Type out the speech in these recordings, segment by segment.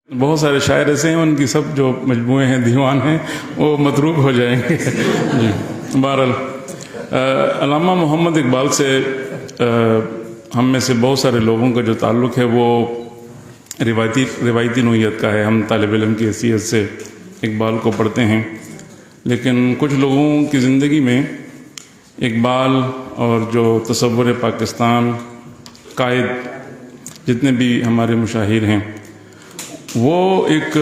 بہت سارے شاعر ایسے ہیں ان کی سب جو مجموعے ہیں دیوان ہیں وہ متروک ہو جائیں گے. جی بہرحال علامہ محمد اقبال سے ہم میں سے بہت سارے لوگوں کا جو تعلق ہے وہ روایتی نوعیت کا ہے. ہم طالب علم کی حیثیت سے اقبال کو پڑھتے ہیں، لیکن کچھ لوگوں کی زندگی میں اقبال اور جو تصور پاکستان قائد جتنے بھی ہمارے مشاہیر ہیں وہ ایک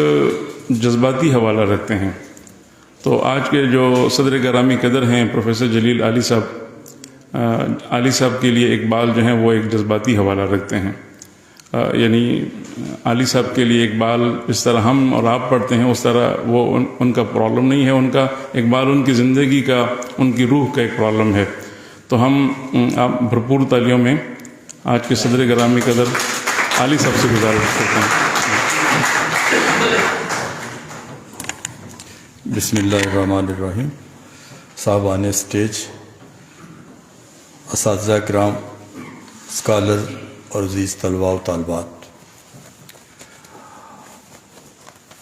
جذباتی حوالہ رکھتے ہیں. تو آج کے جو صدر گرامی قدر ہیں پروفیسر جلیل علی صاحب کے لیے اقبال جو ہیں وہ ایک جذباتی حوالہ رکھتے ہیں. یعنی علی صاحب کے لیے اقبال جس طرح ہم اور آپ پڑھتے ہیں اس طرح وہ ان کا پرابلم نہیں ہے. ان کا اقبال ان کی زندگی کا، ان کی روح کا ایک پرابلم ہے. تو ہم آپ بھرپور تالیوں میں آج کے صدر گرامی قدر علی صاحب سے گزارش کرتے ہیں. بسم اللہ الرحمن الرحیم. صاحبان اسٹیج، اساتذہ کرام، اسکالر اور عزیز طلباء و طالبات،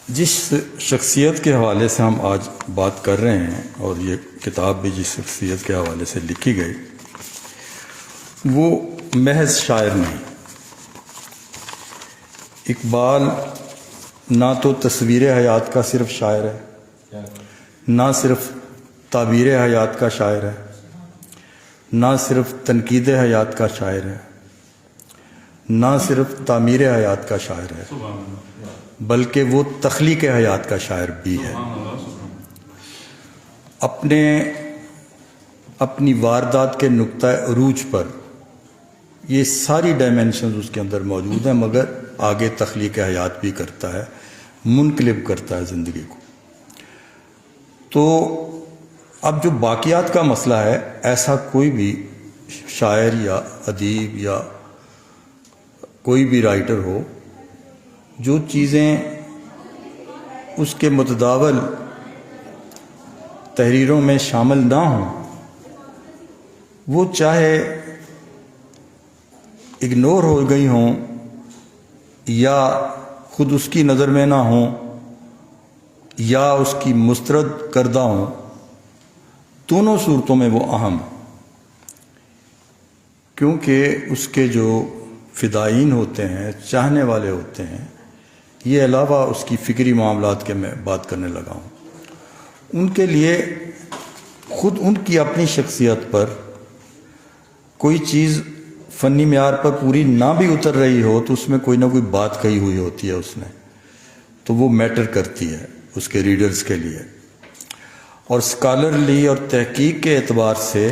جس شخصیت کے حوالے سے ہم آج بات کر رہے ہیں اور یہ کتاب بھی جس شخصیت کے حوالے سے لکھی گئی وہ محض شاعر نہیں. اقبال نہ تو تصویر حیات کا صرف شاعر ہے، نہ صرف تعبیر حیات کا شاعر ہے، نہ صرف تنقید حیات کا شاعر ہے، نہ صرف تعمیر حیات کا شاعر ہے، بلکہ وہ تخلیق حیات کا شاعر بھی ہے. اپنی واردات کے نقطہ عروج پر یہ ساری ڈائمینشنز اس کے اندر موجود ہیں، مگر آگے تخلیق حیات بھی کرتا ہے، منقلب کرتا ہے زندگی کو. تو اب جو باقیات کا مسئلہ ہے، ایسا کوئی بھی شاعر یا ادیب یا کوئی بھی رائٹر ہو جو چیزیں اس کے متداول تحریروں میں شامل نہ ہوں، وہ چاہے اگنور ہو گئی ہوں یا خود اس کی نظر میں نہ ہوں یا اس کی مسترد کردہ ہوں، دونوں صورتوں میں وہ اہم، کیونکہ اس کے جو فدائین ہوتے ہیں، چاہنے والے ہوتے ہیں، یہ علاوہ اس کی فکری معاملات کے میں بات کرنے لگا ہوں، ان کے لیے خود ان کی اپنی شخصیت پر کوئی چیز فنی معیار پر پوری نہ بھی اتر رہی ہو تو اس میں کوئی نہ کوئی بات کہی ہوئی ہوتی ہے اس نے، تو وہ میٹر کرتی ہے اس کے ریڈرز کے لیے. اور اسکالرلی اور تحقیق کے اعتبار سے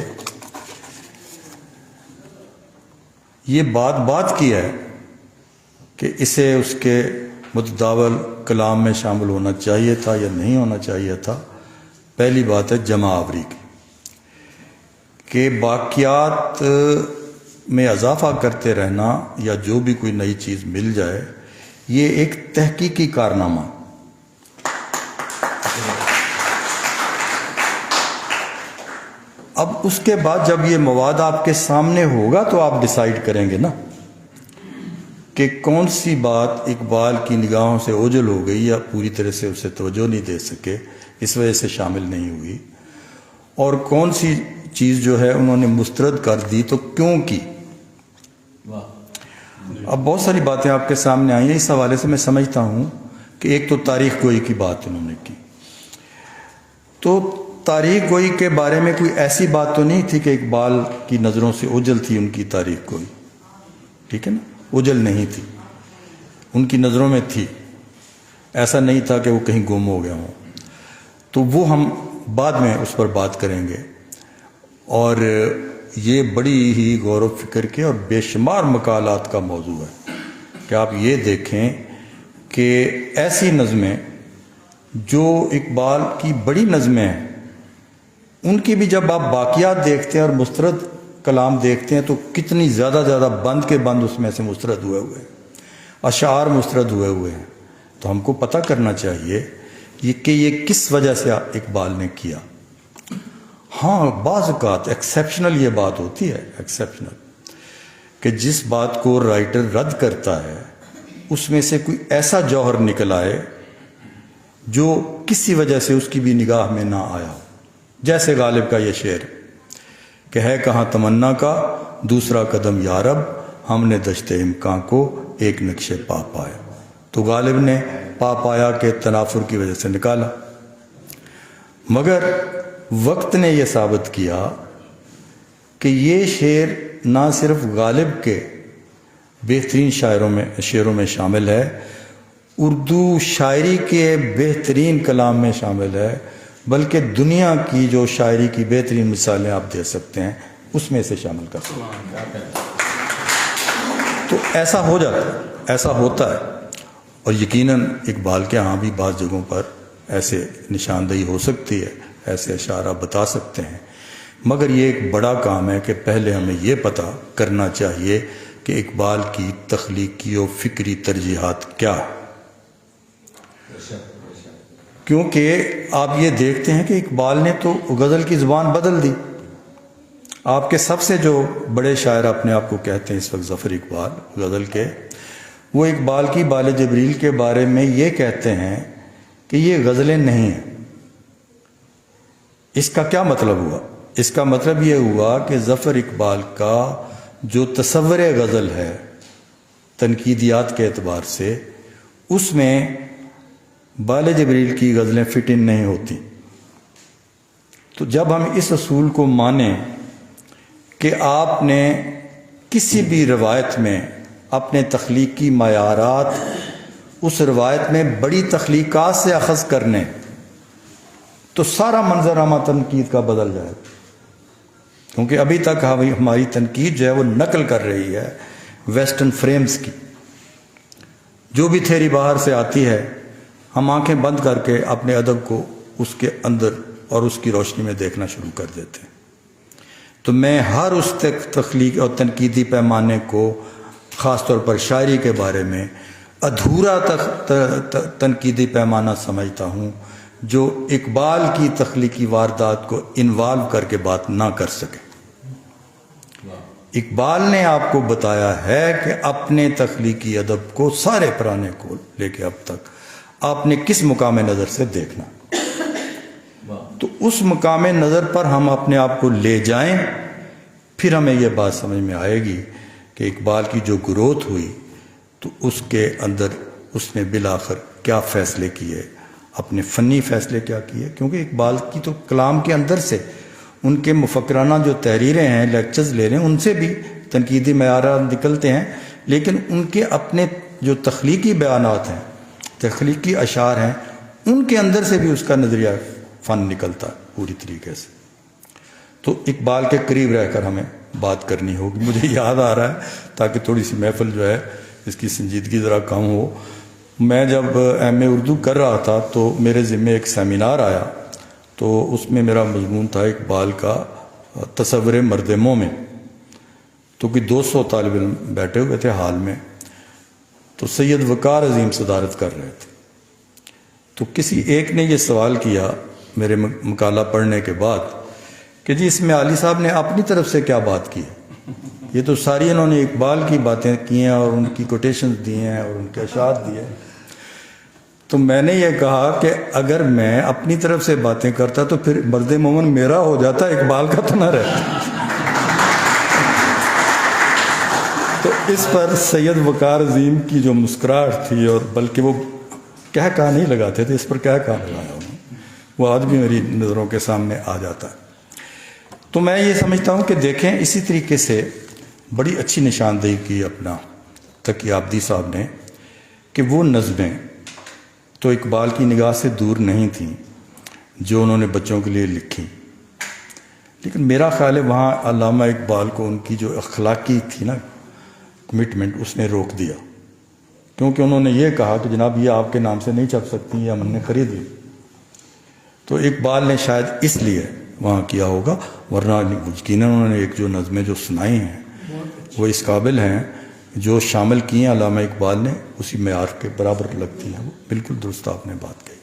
یہ بات کی ہے کہ اسے اس کے متداول کلام میں شامل ہونا چاہیے تھا یا نہیں ہونا چاہیے تھا. پہلی بات ہے جمع آوری کی، کہ باقیات میں اضافہ کرتے رہنا یا جو بھی کوئی نئی چیز مل جائے، یہ ایک تحقیقی کارنامہ. اب اس کے بعد جب یہ مواد آپ کے سامنے ہوگا تو آپ ڈیسائیڈ کریں گے نا کہ کون سی بات اقبال کی نگاہوں سے اوجھل ہو گئی یا پوری طرح سے اسے توجہ نہیں دے سکے، اس وجہ سے شامل نہیں ہوئی، اور کون سی چیز جو ہے انہوں نے مسترد کر دی تو کیوں کی. اب بہت ساری باتیں آپ کے سامنے آئی ہیں. اس حوالے سے میں سمجھتا ہوں کہ ایک تو تاریخ گوئی کی بات انہوں نے کی، تو تاریخ گوئی کے بارے میں کوئی ایسی بات تو نہیں تھی کہ اقبال کی نظروں سے اوجھل تھی ان کی تاریخ گوئی، ٹھیک ہے نا، اوجھل نہیں تھی، ان کی نظروں میں تھی. ایسا نہیں تھا کہ وہ کہیں گم ہو گیا ہوں. تو وہ ہم بعد میں اس پر بات کریں گے. اور یہ بڑی ہی غور و فکر کے اور بے شمار مقالات کا موضوع ہے کہ آپ یہ دیکھیں کہ ایسی نظمیں جو اقبال کی بڑی نظمیں ہیں، ان کی بھی جب آپ باقیات دیکھتے ہیں اور مسترد کلام دیکھتے ہیں تو کتنی زیادہ بند کے بند اس میں سے مسترد ہوئے ہیں، اشعار مسترد ہوئے ہیں. تو ہم کو پتہ کرنا چاہیے کہ یہ کس وجہ سے اقبال نے کیا. ہاں بعض اوقات ایکسیپشنل یہ بات ہوتی ہے، ایکسیپشنل، کہ جس بات کو رائٹر رد کرتا ہے اس میں سے کوئی ایسا جوہر نکل آئے جو کسی وجہ سے اس کی بھی نگاہ میں نہ آیا ہو. جیسے غالب کا یہ شعر کہ ہے کہاں تمنا کا دوسرا قدم یارب، ہم نے دشت امکان کو ایک نقشے پا پایا. تو غالب نے پا پایا کے تنافر کی وجہ سے نکالا، مگر وقت نے یہ ثابت کیا کہ یہ شعر نہ صرف غالب کے بہترین شعروں میں شامل ہے، اردو شاعری کے بہترین کلام میں شامل ہے، بلکہ دنیا کی جو شاعری کی بہترین مثالیں آپ دے سکتے ہیں اس میں سے شامل کر سکتے ہیں. تو ایسا ہو جاتا ہے، ایسا ہوتا ہے. اور یقیناً اقبال کے ہاں بھی بعض جگہوں پر ایسے نشاندہی ہو سکتی ہے، ایسے اشعار آپ بتا سکتے ہیں، مگر یہ ایک بڑا کام ہے کہ پہلے ہمیں یہ پتہ کرنا چاہیے کہ اقبال کی تخلیقی و فکری ترجیحات کیا ہے. کیونکہ آپ یہ دیکھتے ہیں کہ اقبال نے تو غزل کی زبان بدل دی. آپ کے سب سے جو بڑے شاعر اپنے آپ کو کہتے ہیں اس وقت ظفر اقبال غزل کے، وہ اقبال کی بال جبریل کے بارے میں یہ کہتے ہیں کہ یہ غزلیں نہیں ہیں. اس کا کیا مطلب ہوا؟ اس کا مطلب یہ ہوا کہ ظفر اقبال کا جو تصور غزل ہے تنقیدیات کے اعتبار سے، اس میں بال جبریل کی غزلیں فٹ ان نہیں ہوتی. تو جب ہم اس اصول کو مانیں کہ آپ نے کسی بھی روایت میں اپنے تخلیقی معیارات اس روایت میں بڑی تخلیقات سے اخذ کرنے، تو سارا منظرنامہ تنقید کا بدل جائے. کیونکہ ابھی تک ہماری تنقید جو ہے وہ نقل کر رہی ہے ویسٹرن فریمز کی. جو بھی تھیری باہر سے آتی ہے ہم آنکھیں بند کر کے اپنے ادب کو اس کے اندر اور اس کی روشنی میں دیکھنا شروع کر دیتے ہیں. تو میں ہر اس تخلیق اور تنقیدی پیمانے کو خاص طور پر شاعری کے بارے میں ادھورا تنقیدی پیمانہ سمجھتا ہوں جو اقبال کی تخلیقی واردات کو انوالو کر کے بات نہ کر سکے. اقبال نے آپ کو بتایا ہے کہ اپنے تخلیقی ادب کو سارے پرانے کو لے کے اب تک آپ نے کس مقام نظر سے دیکھنا، تو اس مقام نظر پر ہم اپنے آپ کو لے جائیں، پھر ہمیں یہ بات سمجھ میں آئے گی کہ اقبال کی جو گروتھ ہوئی تو اس کے اندر اس نے بالآخر کیا فیصلے کیے، اپنے فنی فیصلے کیا کیے. کیونکہ اقبال کی تو کلام کے اندر سے ان کے مفکرانہ جو تحریریں ہیں، لیکچرز لے رہے ہیں، ان سے بھی تنقیدی معیارات نکلتے ہیں، لیکن ان کے اپنے جو تخلیقی بیانات ہیں، تخلیقی اشعار ہیں، ان کے اندر سے بھی اس کا نظریہ فن نکلتا ہے پوری طریقے سے. تو اقبال کے قریب رہ کر ہمیں بات کرنی ہوگی. مجھے یاد آ رہا ہے تاکہ تھوڑی سی محفل جو ہے اس کی سنجیدگی ذرا کم ہو، میں جب ایم اے اردو کر رہا تھا تو میرے ذمے ایک سیمینار آیا، تو اس میں میرا مضمون تھا اقبال کا تصور مرد مومن. تو کوئی 200 طالب علم بیٹھے ہوئے تھے ہال میں، تو سید وقار عظیم صدارت کر رہے تھے. تو کسی ایک نے یہ سوال کیا میرے مقالہ پڑھنے کے بعد کہ جی اس میں علی صاحب نے اپنی طرف سے کیا بات کی ہے؟ یہ تو ساری انہوں نے اقبال کی باتیں کی ہیں اور ان کی کوٹیشنز دی ہیں اور ان کے اشعار دیے. تو میں نے یہ کہا کہ اگر میں اپنی طرف سے باتیں کرتا تو پھر مرد مومن میرا ہو جاتا، اقبال کا تو نہ رہتا. تو اس پر سید وقار عظیم کی جو مسکراہٹ تھی، اور بلکہ وہ کہا نہیں لگاتے تھے، اس پر کہا لگایا انہوں نے، وہ آج بھی میری نظروں کے سامنے آ جاتا ہے. تو میں یہ سمجھتا ہوں کہ دیکھیں اسی طریقے سے بڑی اچھی نشاندہی کی اپنا تقی آبدی صاحب نے کہ وہ نظمیں تو اقبال کی نگاہ سے دور نہیں تھیں جو انہوں نے بچوں کے لیے لکھی، لیکن میرا خیال ہے وہاں علامہ اقبال کو ان کی جو اخلاقی تھی نا کمٹمنٹ، اس نے روک دیا. کیونکہ انہوں نے یہ کہا کہ جناب یہ آپ کے نام سے نہیں چھپ سکتی، یہ ہم نے خرید لی. تو اقبال نے شاید اس لیے وہاں کیا ہوگا، ورنہ یقیناً انہوں نے ایک جو نظمیں جو سنائی ہیں وہ اس قابل ہیں، جو شامل کی ہیں علامہ اقبال نے اسی معیار کے برابر لگتی ہیں. وہ بالکل درست آپ نے بات کہی.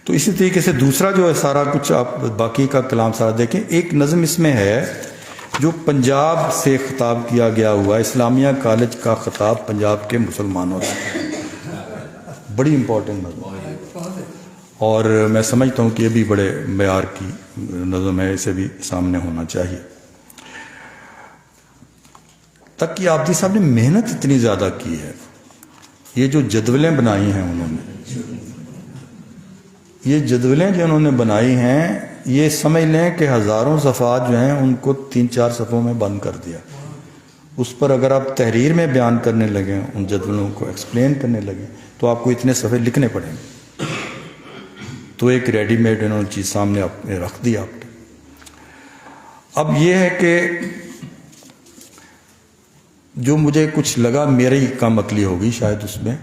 تو اسی طریقے سے دوسرا جو ہے سارا کچھ آپ باقی کا کلام سارا دیکھیں، ایک نظم اس میں ہے جو پنجاب سے خطاب کیا گیا ہوا اسلامیہ کالج کا خطاب پنجاب کے مسلمانوں سے، بڑی امپورٹنٹ نظم، اور میں سمجھتا ہوں کہ یہ بھی بڑے معیار کی نظم ہے، اسے بھی سامنے ہونا چاہیے۔ تقی آبدی صاحب نے محنت اتنی زیادہ کی ہے، یہ جو جدولیں بنائی ہیں انہوں نے، یہ جدولیں جو انہوں نے بنائی ہیں، یہ سمجھ لیں کہ ہزاروں صفحات جو ہیں ان کو 3-4 صفحوں میں بند کر دیا۔ اس پر اگر آپ تحریر میں بیان کرنے لگیں، ان جدولوں کو ایکسپلین کرنے لگیں، تو آپ کو اتنے صفحے لکھنے پڑیں گے۔ تو ایک ریڈی میڈ انہوں نے چیز سامنے رکھ دی آپ کے۔ اب یہ ہے کہ جو مجھے کچھ لگا، میری کم عقلی ہوگی شاید اس میں،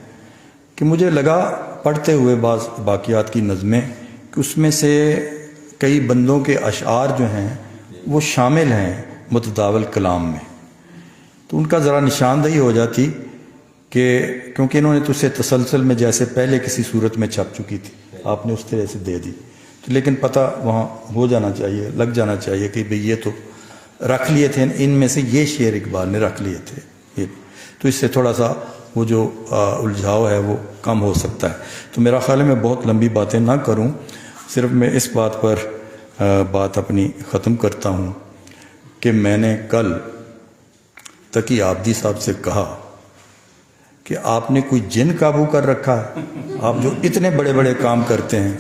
کہ مجھے لگا پڑھتے ہوئے بعض باقیات کی نظمیں کہ اس میں سے کئی بندوں کے اشعار جو ہیں وہ شامل ہیں متداول کلام میں، تو ان کا ذرا نشاندہی ہو جاتی کہ کیونکہ انہوں نے تو اسے تسلسل میں جیسے پہلے کسی صورت میں چھپ چکی تھی، آپ نے اس طرح سے دے دی، تو لیکن پتہ وہاں ہو جانا چاہیے، لگ جانا چاہیے کہ بھئی یہ تو رکھ لیے تھے، ان میں سے یہ شعر اقبال نے رکھ لیے تھے، تو اس سے تھوڑا سا وہ جو الجھاؤ ہے وہ کم ہو سکتا ہے۔ تو میرا خیال ہے میں بہت لمبی باتیں نہ کروں، صرف میں اس بات پر بات اپنی ختم کرتا ہوں کہ میں نے کل تقی آبدی صاحب سے کہا کہ آپ نے کوئی جن قابو کر رکھا ہے، آپ جو اتنے بڑے بڑے کام کرتے ہیں،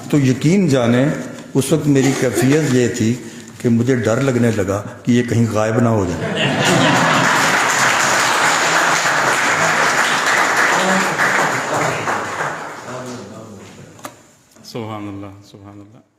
تو یقین جانیں اس وقت میری کیفیت یہ تھی کہ مجھے ڈر لگنے لگا کہ یہ کہیں غائب نہ ہو جائے۔ سبحان اللہ، سبحان اللہ۔